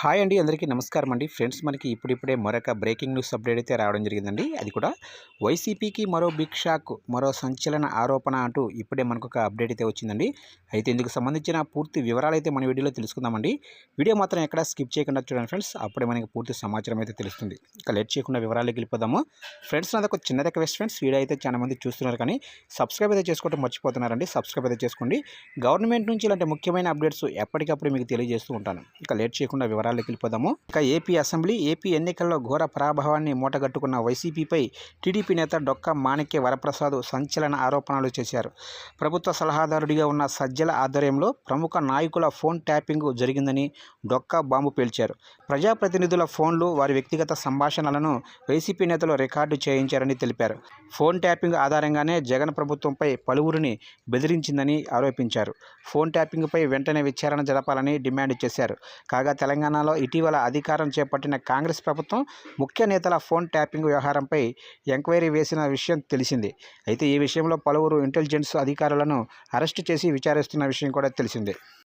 Hi అండి, అందరికీ నమస్కారం అండి. ఫ్రెండ్స్, మనకి ఇప్పుడిప్పుడే మరొక బ్రేకింగ్ న్యూస్ అప్డేట్ అయితే రావడం జరిగిందండి. అది కూడా వైసీపీకి మరో బిగ్ షాక్, మరో సంచలన ఆరోపణ అంటూ ఇప్పుడే మనకు ఒక అప్డేట్ అయితే వచ్చిందండి. అయితే ఇందుకు సంబంధించిన పూర్తి వివరాలు అయితే మన వీడియోలో తెలుసుకుందామండి. వీడియో మాత్రం ఎక్కడ స్కిప్ చేయకుండా చూడండి ఫ్రెండ్స్, అప్పుడే మనకి పూర్తి సమాచారం అయితే తెలుస్తుంది. ఇక లేట్ చేయకుండా వివరాలకు వెళ్ళిపోదాము. ఫ్రెండ్స్, నాది ఒక చిన్న రిక్వెస్ట్ ఫ్రెండ్స్, వీడియో అయితే చాలా మంది చూస్తున్నారు కానీ సబ్స్క్రైబ్ అయితే చేసుకోవడం మర్చిపోతున్నారండి. సబ్స్క్రైబ్ అయితే చేసుకోండి. గవర్నమెంట్ నుంచి ఇలాంటి ముఖ్యమైన అప్డేట్స్ ఎప్పటికప్పుడు మీకు తెలియజేస్తూ ఉంటాను. ఇక లేట్ చేయకుండా వివరాలకు వెళ్ళిపోదాము. ఇక ఏపీ అసెంబ్లీ, ఏపీ ఎన్నికల్లో ఘోర పరాభవాన్ని మూటగట్టుకున్న వైసీపీపై టీడీపీ నేత డొక్కా మాణిక్య వరప్రసాద్ సంచలన ఆరోపణలు చేశారు. ప్రభుత్వ సలహాదారుడిగా ఉన్న సజ్జల ఆధ్వర్యంలో ప్రముఖ నాయకుల ఫోన్ ట్యాపింగ్ జరిగిందని డొక్కా బాంబు పేల్చారు. ప్రజాప్రతినిధుల ఫోన్లు, వారి వ్యక్తిగత సంభాషణలను వైసీపీ నేతలు రికార్డు చేయించారని తెలిపారు. ఫోన్ ట్యాపింగ్ ఆధారంగానే జగన్ ప్రభుత్వంపై పలువురిని బెదిరించిందని ఆరోపించారు. ఫోన్ ట్యాపింగ్పై వెంటనే విచారణ జరపాలని డిమాండ్ చేశారు. కాగా తెలంగాణలో ఇటీవల అధికారం చేపట్టిన కాంగ్రెస్ ప్రభుత్వం ముఖ్య నేతల ఫోన్ ట్యాపింగ్ వ్యవహారంపై ఎంక్వైరీ వేసిన విషయం తెలిసిందే. అయితే ఈ విషయంలో పలువురు ఇంటెలిజెన్స్ అధికారులను అరెస్టు చేసి విచారిస్తున్న విషయం కూడా తెలిసిందే.